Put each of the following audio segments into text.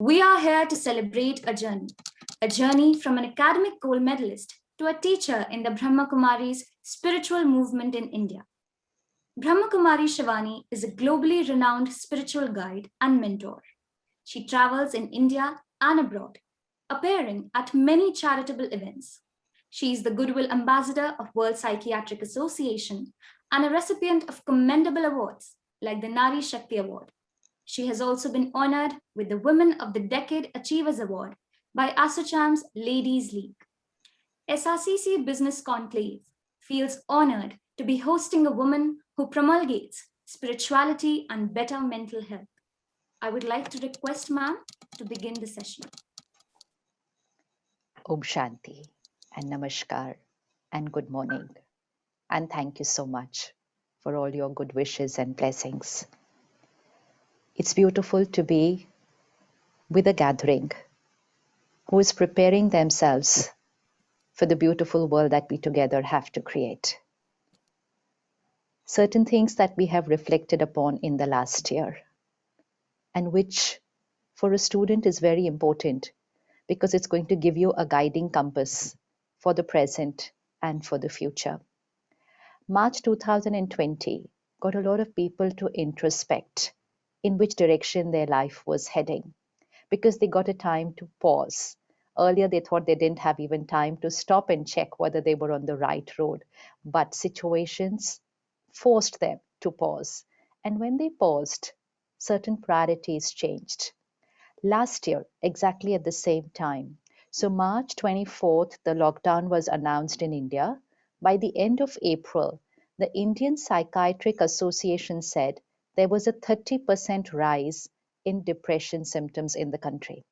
We are here to celebrate a journey from an academic gold medalist to a teacher in the Brahma Kumari's spiritual movement in India. Brahma Kumari Shivani is a globally renowned spiritual guide and mentor. She travels in India and abroad, appearing at many charitable events. She is the Goodwill Ambassador of World Psychiatric Association and a recipient of commendable awards like the Nari Shakti Award. She has also been honored with the Women of the Decade Achievers Award by ASSOCHAM'S Ladies League. SRCC Business Conclave feels honored to be hosting a woman who promulgates spirituality and better mental health. I would like to request ma'am to begin the session. Om Shanti and Namaskar and good morning. And thank you so much for all your good wishes and blessings. It's beautiful to be with a gathering who is preparing themselves for the beautiful world that we together have to create. Certain things that we have reflected upon in the last year and which for a student is very important because it's going to give you a guiding compass for the present and for the future. March 2020 got a lot of people to introspect in which direction their life was heading because they got a time to pause. Earlier, they thought they didn't have even time to stop and check whether they were on the right road, but situations forced them to pause. And when they paused, certain priorities changed. Last year, exactly at the same time, so March 24th, the lockdown was announced in India. By the end of April, the Indian Psychiatric Association said there was a 30% rise in depression symptoms in the country.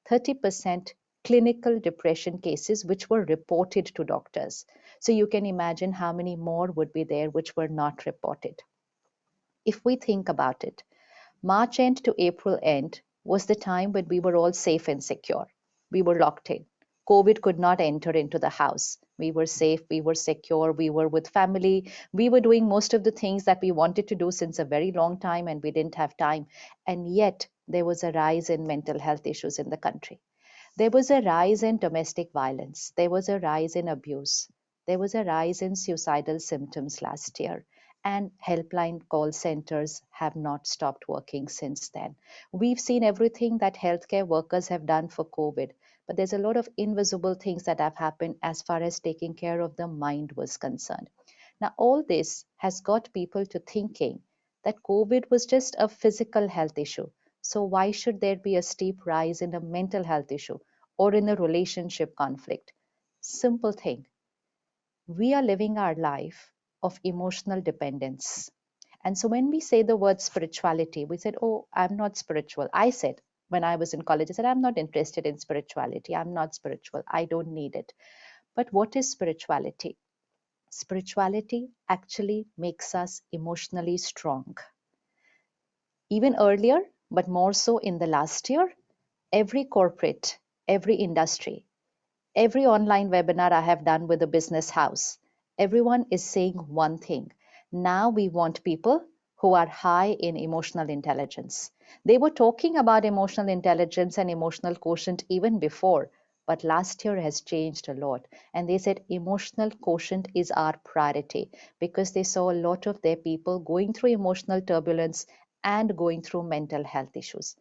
30% clinical depression cases which were reported to doctors. So you can imagine how many more would be there which were not reported. If we think about it, March end to April end was the time when we were all safe and secure. We were locked in. COVID could not enter into the house. We were safe, we were secure, we were with family. We were doing most of the things that we wanted to do since a very long time and we didn't have time. And yet there was a rise in mental health issues in the country. There was a rise in domestic violence. There was a rise in abuse. There was a rise in suicidal symptoms last year. And helpline call centers have not stopped working since then. We've seen everything that healthcare workers have done for COVID, but there's a lot of invisible things that have happened as far as taking care of the mind was concerned. Now, all this has got people to thinking that COVID was just a physical health issue. So, why should there be a steep rise in a mental health issue or in a relationship conflict? Simple thing. We are living our life of emotional dependence. And so when we say the word spirituality, we said, oh, I'm not spiritual. I said, when I was in college, I said, I'm not interested in spirituality. I'm not spiritual. I don't need it. But what is spirituality? Spirituality actually makes us emotionally strong. Even earlier, but more so in the last year, every corporate, every industry, every online webinar I have done with a business house, everyone is saying one thing. Now we want people who are high in emotional intelligence. They were talking about emotional intelligence and emotional quotient even before, but last year has changed a lot. And they said emotional quotient is our priority because they saw a lot of their people going through emotional turbulence and going through mental health issues.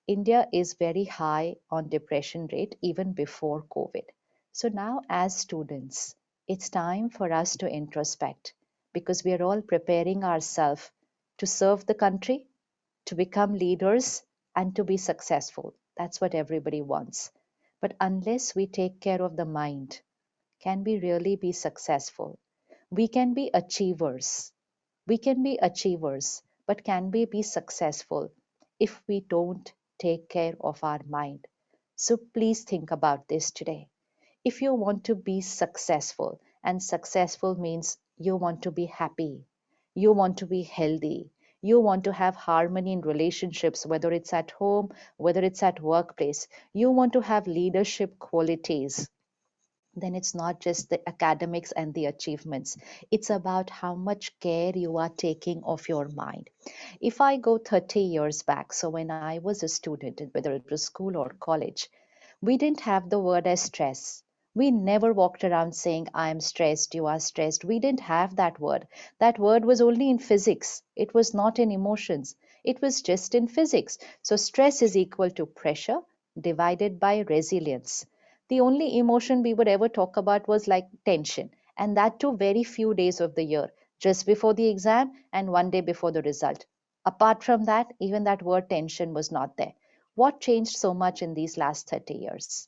India is very high on depression rate even before COVID. So now as students, it's time for us to introspect because we are all preparing ourselves to serve the country, to become leaders and to be successful. That's what everybody wants. But unless we take care of the mind, can we really be successful? We can be achievers. We can be achievers, but can we be successful if we don't take care of our mind? So please think about this today. If you want to be successful, and successful means you want to be happy, you want to be healthy, you want to have harmony in relationships, whether it's at home, whether it's at workplace, you want to have leadership qualities, then it's not just the academics and the achievements. It's about how much care you are taking of your mind. If I go 30 years back, so when I was a student, whether it was school or college, we didn't have the word as stress. We never walked around saying, I am stressed, you are stressed. We didn't have that word. That word was only in physics. It was not in emotions. It was just in physics. So stress is equal to pressure divided by resilience. The only emotion we would ever talk about was like tension, and that too very few days of the year, just before the exam and one day before the result. Apart from that, even that word tension was not there. What changed so much in these last 30 years?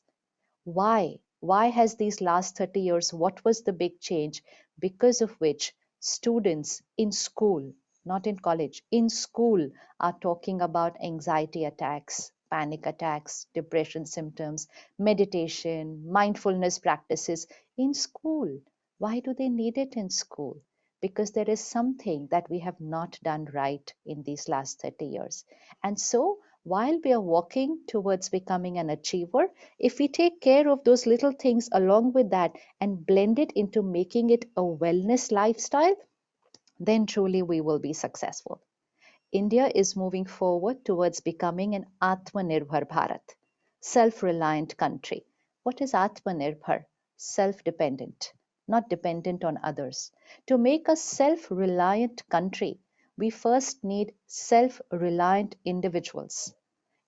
Why? Why has these last 30 years, what was the big change because of which students in school, not in college, in school are talking about anxiety attacks, panic attacks, depression symptoms, meditation, mindfulness practices in school? Why do they need it in school? Because there is something that we have not done right in these last 30 years. And so, while we are walking towards becoming an achiever, if we take care of those little things along with that and blend it into making it a wellness lifestyle, then truly we will be successful. India is moving forward towards becoming an Atmanirbhar Bharat, self reliant country. What is Atmanirbhar? Self dependent, not dependent on others. To make a self reliant country, we first need self reliant individuals.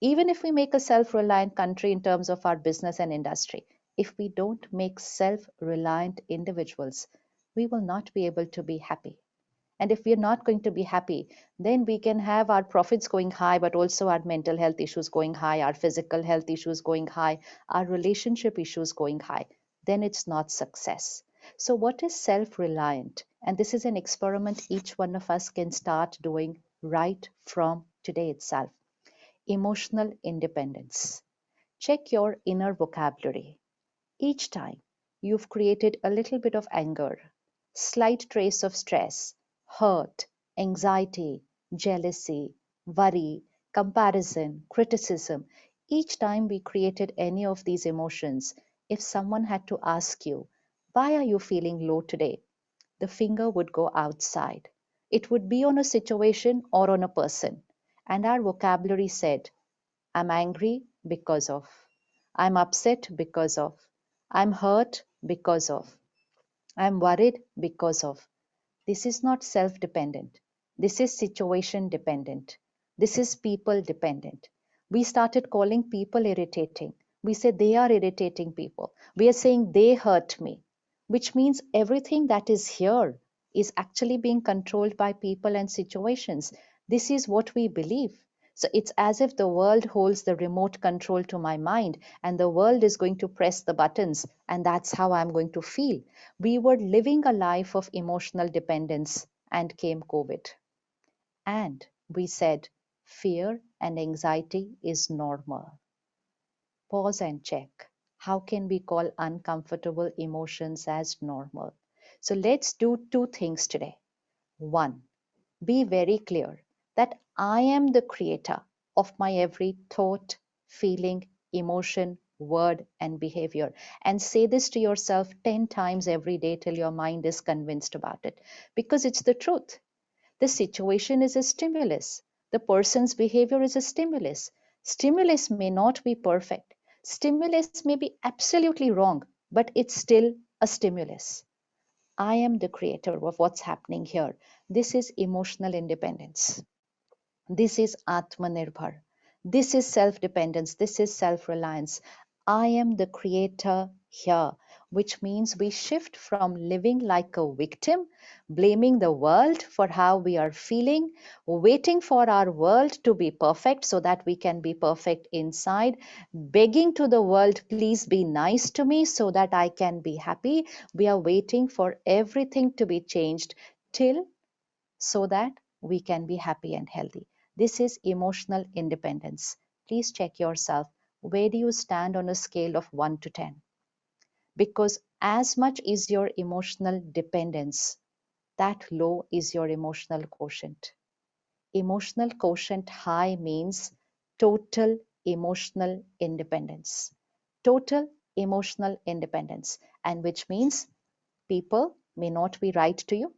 Even if we make a self reliant country in terms of our business and industry, if we don't make self reliant individuals, we will not be able to be happy. And if we are not going to be happy, then we can have our profits going high, but also our mental health issues going high, our physical health issues going high, our relationship issues going high. Then it's not success. So, what is self reliant? And this is an experiment each one of us can start doing right from today itself. Emotional independence. Check your inner vocabulary. Each time you've created a little bit of anger, slight trace of stress, hurt, anxiety, jealousy, worry, comparison, criticism, each time we created any of these emotions, if someone had to ask you, why are you feeling low today? The finger would go outside. It would be on a situation or on a person. And our vocabulary said, I'm angry because of, I'm upset because of, I'm hurt because of, I'm worried because of. This is not self dependent. This is situation dependent. This is people dependent. We started calling people irritating. We say they are irritating people. We are saying they hurt me, which means everything that is here is actually being controlled by people and situations. This is what we believe. So it's as if the world holds the remote control to my mind and the world is going to press the buttons, and that's how I'm going to feel. We were living a life of emotional dependence and came COVID. And we said fear and anxiety is normal. Pause and check. How can we call uncomfortable emotions as normal? So let's do two things today. One, be very clear that I am the creator of my every thought, feeling, emotion, word, and behavior. And say this to yourself 10 times every day till your mind is convinced about it. Because it's the truth. The situation is a stimulus. The person's behavior is a stimulus. Stimulus may not be perfect. Stimulus may be absolutely wrong, but it's still a stimulus. I am the creator of what's happening here. This is emotional independence. This is Atmanirbhar. This is self dependence. This is self reliance. I am the creator here, which means we shift from living like a victim, blaming the world for how we are feeling, waiting for our world to be perfect so that we can be perfect inside, begging to the world, please be nice to me so that I can be happy. We are waiting for everything to be changed till so that we can be happy and healthy. This is emotional independence. Please check yourself. Where do you stand on a scale of 1 to 10? Because as much is your emotional dependence, that low is your emotional quotient. Emotional quotient high means total emotional independence. Total emotional independence, and which means people may not be right to you.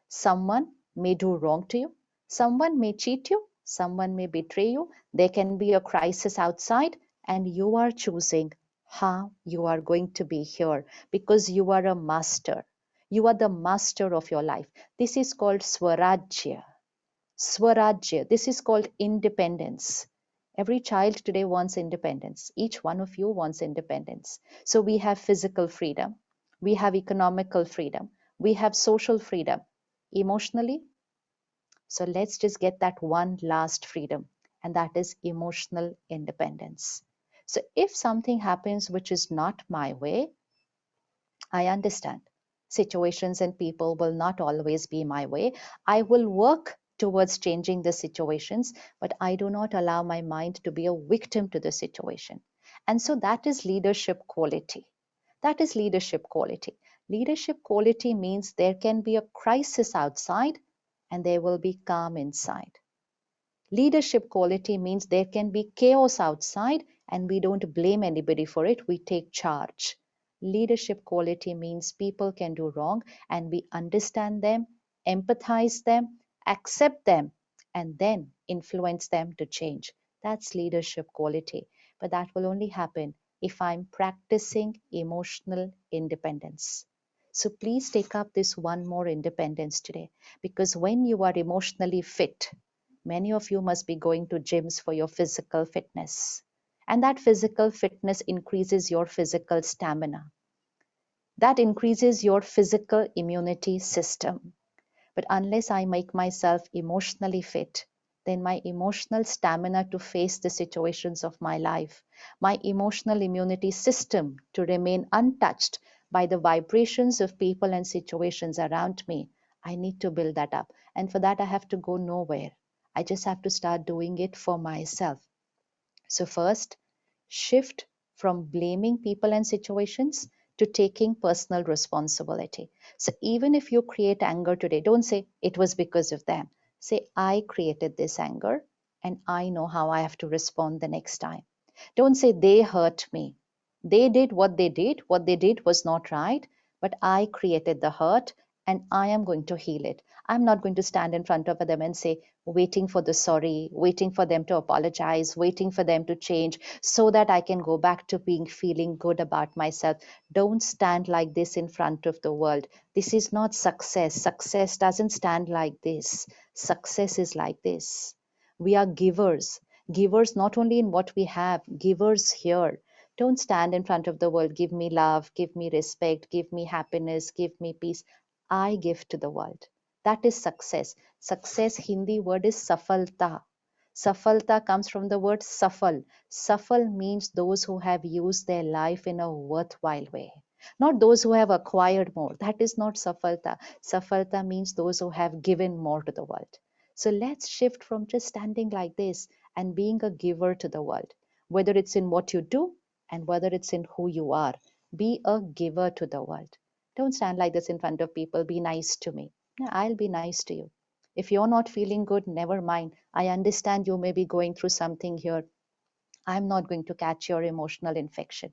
Someone may do wrong to you. Someone may cheat you. Someone may betray you. There can be a crisis outside, and you are choosing how you are going to be here because you are a master. You are the master of your life. This is called Swarajya. Swarajya. This is called independence. Every child today wants independence. Each one of you wants independence. So we have physical freedom, we have economical freedom, we have social freedom, emotionally. So let's just get that one last freedom, and that is emotional independence. So if something happens which is not my way, I understand. Situations and people will not always be my way. I will work towards changing the situations, but I do not allow my mind to be a victim to the situation. And so that is leadership quality. That is leadership quality. Leadership quality means there can be a crisis outside and there will be calm inside. Leadership quality means there can be chaos outside and we don't blame anybody for it, we take charge. Leadership quality means people can do wrong and we understand them, empathize them, accept them, and then influence them to change. That's leadership quality. But that will only happen if I'm practicing emotional independence. So please take up this one more independence today, because when you are emotionally fit, many of you must be going to gyms for your physical fitness. And that physical fitness increases your physical stamina. That increases your physical immunity system. But unless I make myself emotionally fit, then my emotional stamina to face the situations of my life, my emotional immunity system to remain untouched by the vibrations of people and situations around me, I need to build that up. And for that, I have to go nowhere. I just have to start doing it for myself. So, first, shift from blaming people and situations to taking personal responsibility. So, even if you create anger today, don't say it was because of them. Say, I created this anger and I know how I have to respond the next time. Don't say they hurt me. They did what they did. What they did was not right, but I created the hurt and I am going to heal it. I'm not going to stand in front of them and say, waiting for the sorry, waiting for them to apologize, waiting for them to change so that I can go back to being feeling good about myself. Don't stand like this in front of the world. This is not success. Success doesn't stand like this. Success is like this. We are givers. Givers not only in what we have, givers here. Don't stand in front of the world, give me love, give me respect, give me happiness, give me peace. I give to the world. That is success. Success, Hindi word is safalta. Safalta comes from the word safal. Safal means those who have used their life in a worthwhile way. Not those who have acquired more. That is not safalta. Safalta means those who have given more to the world. So let's shift from just standing like this and being a giver to the world, whether it's in what you do and whether it's in who you are. Be a giver to the world. Don't stand like this in front of people. Be nice to me. Yeah, I'll be nice to you. If you're not feeling good, never mind. I understand you may be going through something here. I'm not going to catch your emotional infection.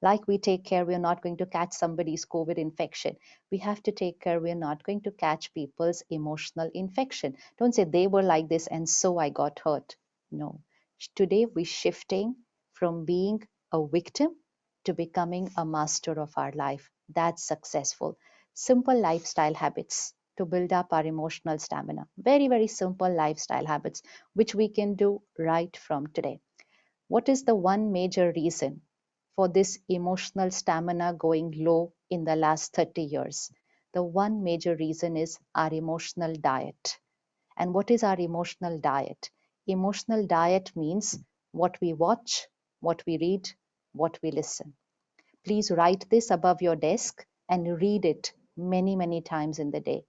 Like we take care, we're not going to catch somebody's COVID infection. We have to take care, we're not going to catch people's emotional infection. Don't say they were like this and so I got hurt. No. Today we're shifting from being a victim to becoming a master of our life. That's successful. Simple lifestyle habits to build up our emotional stamina. Very, very simple lifestyle habits, which we can do right from today. What is the one major reason for this emotional stamina going low in the last 30 years? The one major reason is our emotional diet. And what is our emotional diet? Emotional diet means what we watch, what we read, what we listen. Please write this above your desk and read it many, many times in the day.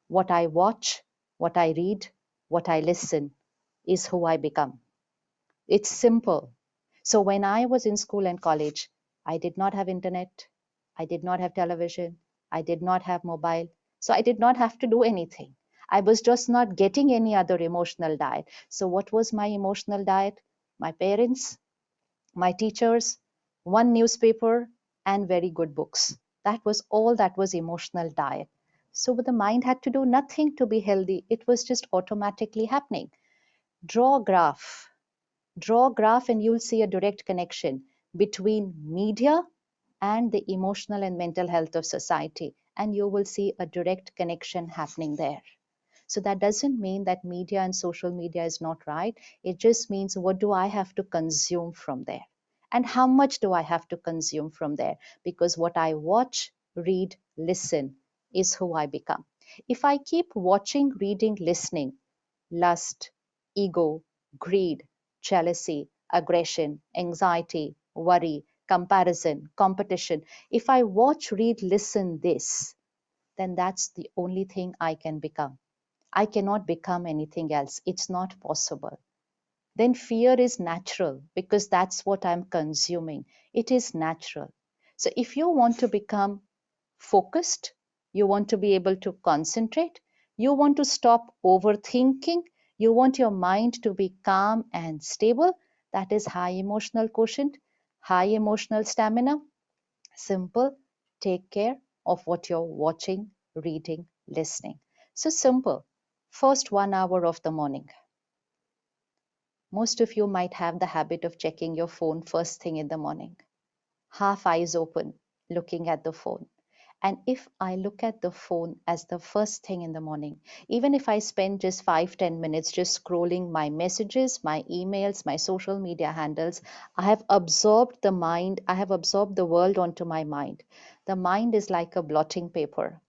What I watch, what I read, what I listen is who I become. It's simple. So when I was in school and college, I did not have internet. I did not have television. I did not have mobile. So I did not have to do anything. I was just not getting any other emotional diet. So what was my emotional diet? My parents, my teachers, one newspaper, and very good books. That was all that was emotional diet. So the mind had to do nothing to be healthy. It was just automatically happening. Draw a graph. Draw a graph and you'll see a direct connection between media and the emotional and mental health of society. And you will see a direct connection happening there. So that doesn't mean that media and social media is not right. It just means what do I have to consume from there? And how much do I have to consume from there? Because what I watch, read, listen is who I become. If I keep watching, reading, listening, lust, ego, greed, jealousy, aggression, anxiety, worry, comparison, competition, if I watch, read, listen this, then that's the only thing I can become. I cannot become anything else. It's not possible. Then fear is natural because that's what I'm consuming. It is natural. So if you want to become focused, you want to be able to concentrate, you want to stop overthinking, you want your mind to be calm and stable, that is high emotional quotient, high emotional stamina. Simple, take care of what you're watching, reading, listening. So simple. First 1 hour of the morning. Most of you might have the habit of checking your phone first thing in the morning, half eyes open, looking at the phone. And if I look at the phone as the first thing in the morning, even if I spend just 5-10 minutes just scrolling my messages, my emails, my social media handles, I have absorbed the mind, I have absorbed the world onto my mind. The mind is like a blotting paper.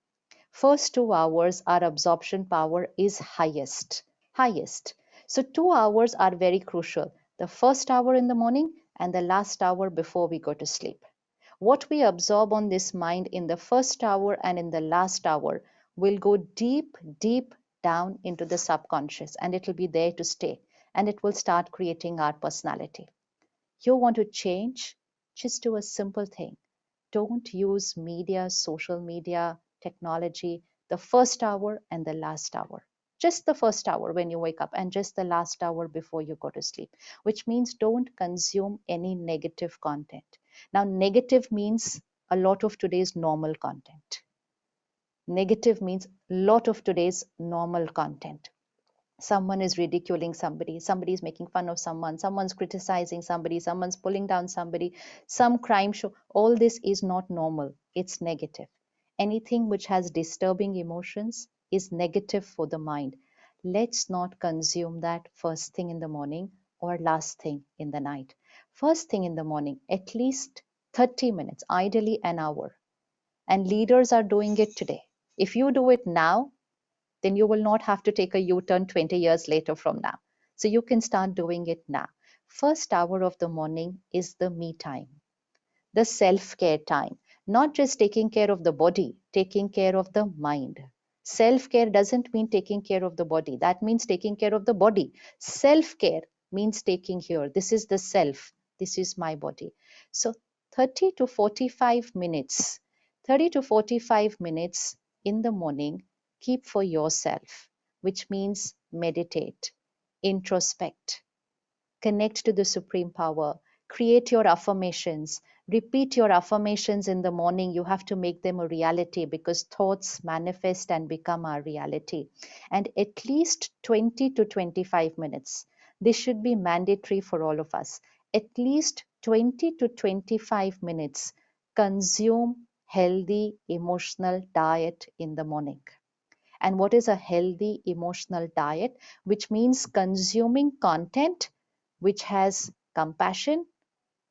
First 2 hours, our absorption power is highest. So 2 hours are very crucial. The first hour in the morning and the last hour before we go to sleep. What we absorb on this mind in the first hour and in the last hour will go deep, deep down into the subconscious, and it will be there to stay, and it will start creating our personality. You want to change? Just do a simple thing. Don't use media, social media, technology the first hour and the last hour. Just the first hour when you wake up and just the last hour before you go to sleep, which means don't consume any negative content. Now, negative means a lot of today's normal content. Negative means a lot of today's normal content. Someone is ridiculing somebody, somebody is making fun of someone, someone's criticizing somebody, someone's pulling down somebody, some crime show. All this is not normal, it's negative. Anything which has disturbing emotions is negative for the mind. Let's not consume that first thing in the morning or last thing in the night. First thing in the morning, at least 30 minutes, ideally an hour. And leaders are doing it today. If you do it now, then you will not have to take a U-turn 20 years later from now. So you can start doing it now. First hour of the morning is the me time, the self-care time, not just taking care of the body, taking care of the mind. Self-care doesn't mean taking care of the body. That means taking care of the body. Self-care means taking here. This is the self. This is my body. So 30 to 45 minutes, 30 to 45 minutes in the morning, keep for yourself, which means meditate, introspect, connect to the supreme power, create your affirmations, repeat your affirmations in the morning. You have to make them a reality because thoughts manifest and become our reality. And at least 20 to 25 minutes. This should be mandatory for all of us. At least 20 to 25 minutes consume healthy emotional diet in the morning. And what is a healthy emotional diet? Which means consuming content which has compassion,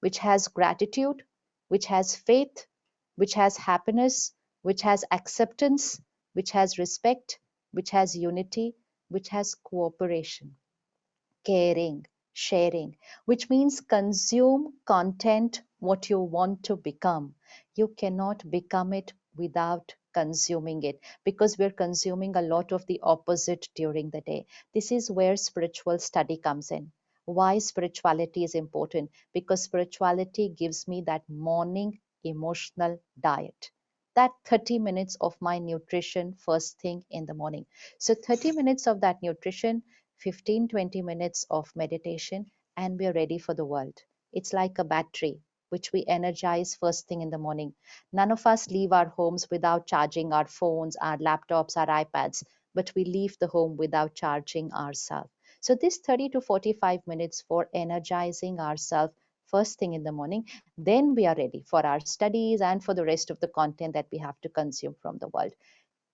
which has gratitude, which has faith, which has happiness, which has acceptance, which has respect, which has unity, which has cooperation, caring, sharing, which means consume content what you want to become. You cannot become it without consuming it because we're consuming a lot of the opposite during the day. This is where spiritual study comes in. Why spirituality is important? Because spirituality gives me that morning emotional diet. That 30 minutes of my nutrition first thing in the morning. So 30 minutes of that nutrition, 15-20 minutes of meditation, and we're ready for the world. It's like a battery. which we energize first thing in the morning. None of us leave our homes without charging our phones, our laptops, our iPads, but we leave the home without charging ourselves. So this 30 to 45 minutes for energizing ourselves first thing in the morning, then we are ready for our studies and for the rest of the content that we have to consume from the world.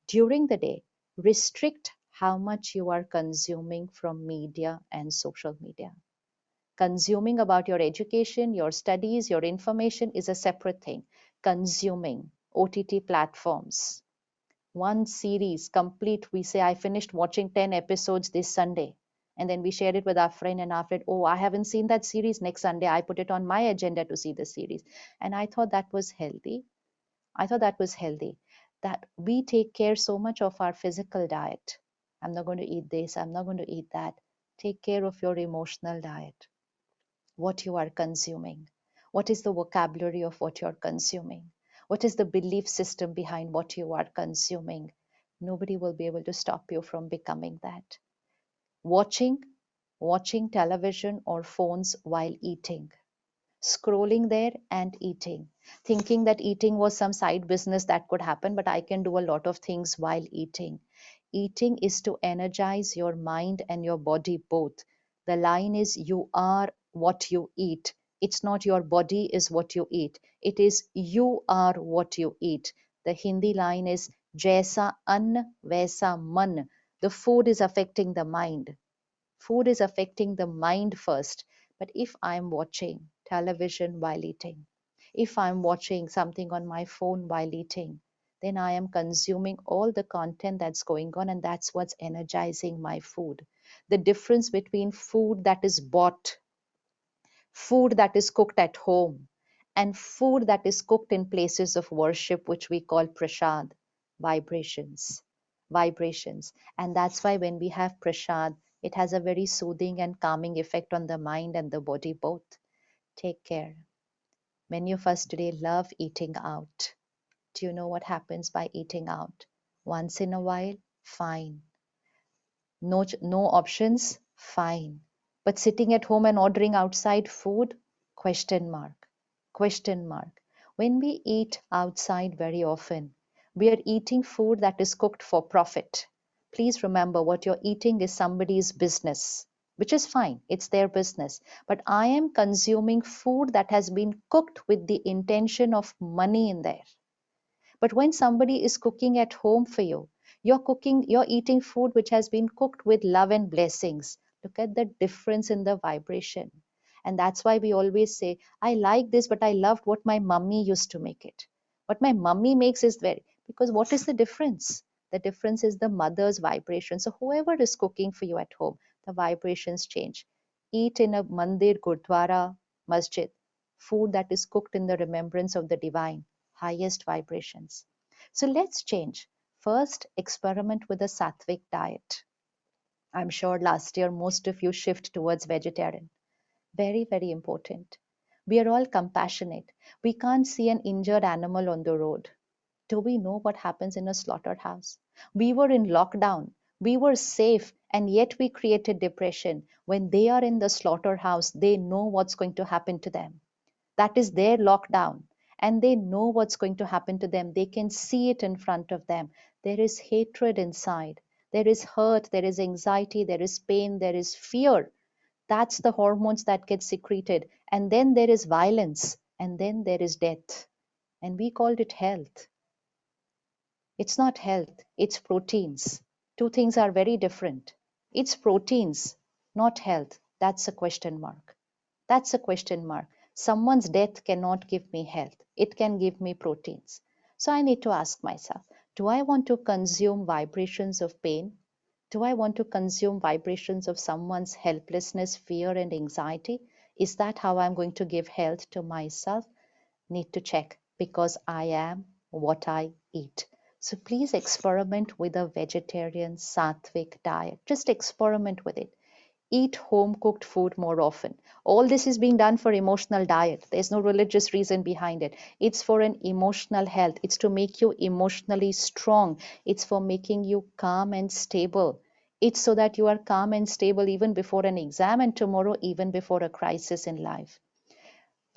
During the day, restrict how much you are consuming from media and social media. Consuming about your education, your studies, your information is a separate thing. Consuming OTT platforms, one series complete, we say, I finished watching 10 episodes this Sunday. And then we share it with our friend, and our friend, oh, I haven't seen that series. Next Sunday, I put it on my agenda to see the series. And I thought that was healthy. That we take care so much of our physical diet. I'm not going to eat this, I'm not going to eat that. Take care of your emotional diet, what you are consuming. What is the vocabulary of what you're consuming? What is the belief system behind what you are consuming? Nobody will be able to stop you from becoming that. Watching television or phones while eating, scrolling there and eating, thinking that eating was some side business that could happen, but I can do a lot of things while eating. Eating is to energize your mind and your body both. The line is you are what you eat. It's not your body is what you eat. It is you are what you eat. The Hindi line is Jaisa Ann Vaisa Man. The food is affecting the mind. Food is affecting the mind first. But if I'm watching television while eating, if I'm watching something on my phone while eating, then I am consuming all the content that's going on, and that's what's energizing my food. The difference between food that is bought, food that is cooked at home, and food that is cooked in places of worship, which we call prasad, vibrations. Vibrations. And that's why when we have prasad, it has a very soothing and calming effect on the mind and the body both. Take care. Many of us today love eating out. Do you know what happens by eating out? Once in a while, fine. No options, fine. But sitting at home and ordering outside food, question mark, question mark. When we eat outside very often, we are eating food that is cooked for profit. Please remember, what you're eating is somebody's business, which is fine, it's their business. But I am consuming food that has been cooked with the intention of money in there. But when somebody is cooking at home for you, you're eating food which has been cooked with love and blessings. Look at the difference in the vibration. And that's why we always say, I like this, but I loved what my mummy used to make it. What my mummy makes is very, because what is the difference? The difference is the mother's vibration. So whoever is cooking for you at home, the vibrations change. Eat in a mandir, gurdwara, masjid, food that is cooked in the remembrance of the divine, highest vibrations. So let's change. First, experiment with a sattvic diet. I'm sure last year most of you shift towards vegetarian. Very, very important. We are all compassionate. We can't see an injured animal on the road. Do we know what happens in a slaughterhouse? We were in lockdown. We were safe, and yet we created depression. When they are in the slaughterhouse, they know what's going to happen to them. That is their lockdown, and they know what's going to happen to them. They can see it in front of them. There is hatred inside. There is hurt, there is anxiety, there is pain, there is fear. That's the hormones that get secreted. And then there is violence, and then there is death. And we called it health. It's not health, it's proteins. Two things are very different. It's proteins, not health. That's a question mark. That's a question mark. Someone's death cannot give me health. It can give me proteins. So I need to ask myself, do I want to consume vibrations of pain? Do I want to consume vibrations of someone's helplessness, fear, and anxiety? Is that how I'm going to give health to myself? Need to check, because I am what I eat. So please experiment with a vegetarian sattvic diet. Just experiment with it. Eat home cooked food more often. All this is being done for emotional diet. There's no religious reason behind it. It's for an emotional health. It's to make you emotionally strong. It's for making you calm and stable. It's so that you are calm and stable even before an exam, and tomorrow even before a crisis in life.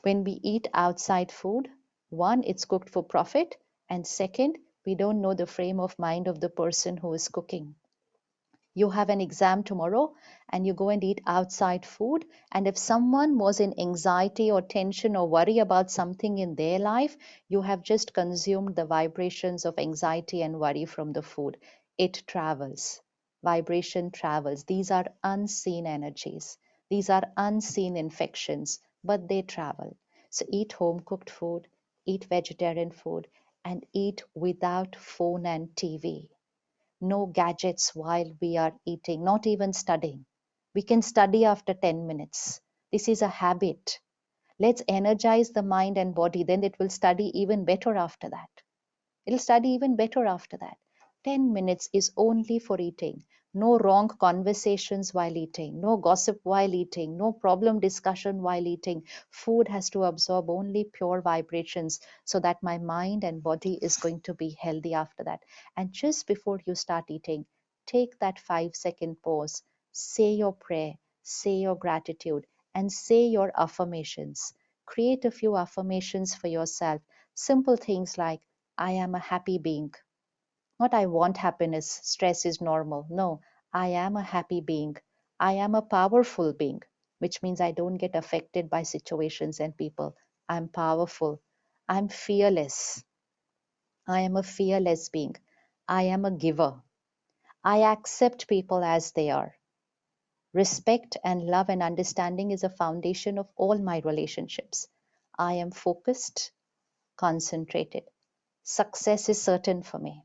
When we eat outside food, one, it's cooked for profit, and second, we don't know the frame of mind of the person who is cooking. You have an exam tomorrow and you go and eat outside food, and if someone was in anxiety or tension or worry about something in their life, you have just consumed the vibrations of anxiety and worry from the food. It travels. Vibration travels. These are unseen energies. These are unseen infections, but they travel. So eat home cooked food, eat vegetarian food, and eat without phone and TV. No gadgets while we are eating, not even studying. We can study after 10 minutes. This is a habit. Let's energize the mind and body, then it will study even better after that. It'll study even better after that. 10 minutes is only for eating. No wrong conversations while eating, no gossip while eating, no problem discussion while eating. Food has to absorb only pure vibrations so that my mind and body is going to be healthy after that. And just before you start eating, take that 5-second pause, say your prayer, say your gratitude, and say your affirmations. Create a few affirmations for yourself. Simple things like, I am a happy being. Not I want happiness, stress is normal. No, I am a happy being. I am a powerful being, which means I don't get affected by situations and people. I'm powerful. I'm fearless. I am a fearless being. I am a giver. I accept people as they are. Respect and love and understanding is a foundation of all my relationships. I am focused, concentrated. Success is certain for me.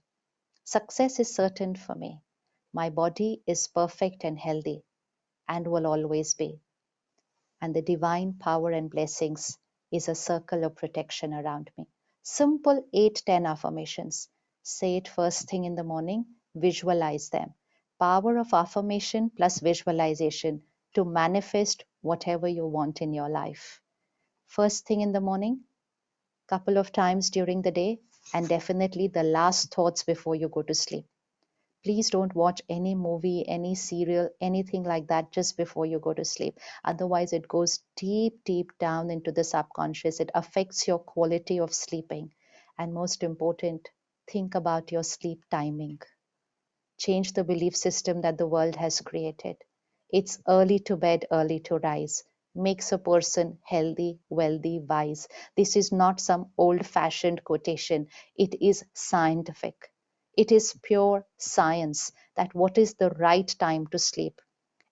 Success is certain for me. My body is perfect and healthy and will always be. And the divine power and blessings is a circle of protection around me. Simple 8-10 affirmations. Say it first thing in the morning, visualize them. Power of affirmation plus visualization to manifest whatever you want in your life. First thing in the morning, couple of times during the day, and definitely the last thoughts before you go to sleep. Please don't watch any movie, any serial, anything like that just before you go to sleep. Otherwise, it goes deep, deep down into the subconscious. It affects your quality of sleeping. And most important, think about your sleep timing. Change the belief system that the world has created. It's early to bed, early to rise. Makes a person healthy, wealthy, wise. This is not some old fashioned quotation. It is scientific. It is pure science that what is the right time to sleep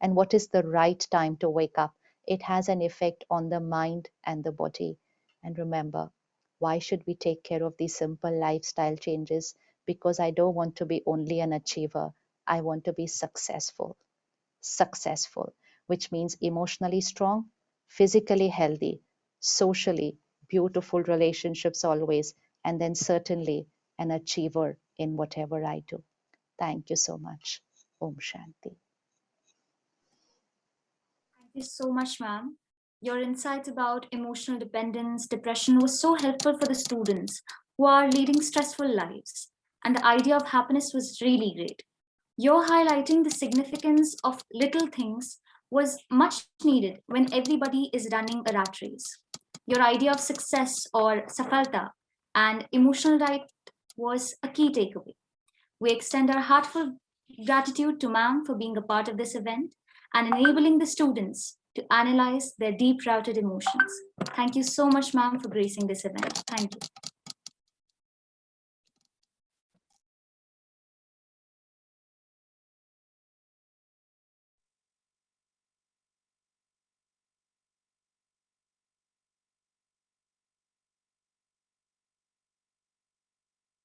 and what is the right time to wake up. It has an effect on the mind and the body. And remember, why should we take care of these simple lifestyle changes? Because I don't want to be only an achiever. I want to be successful. Successful, which means emotionally strong, physically healthy, socially beautiful relationships always, and then certainly an achiever in whatever I do. Thank you so much. Om Shanti. Thank you so much, ma'am. Your insights about emotional dependence, depression was so helpful for the students who are leading stressful lives. And the idea of happiness was really great. Your highlighting the significance of little things was much needed when everybody is running a rat race. Your idea of success or safalta and emotional right was a key takeaway. We extend our heartfelt gratitude to ma'am for being a part of this event and enabling the students to analyze their deep-rooted emotions. Thank you so much, ma'am, for gracing this event. Thank you.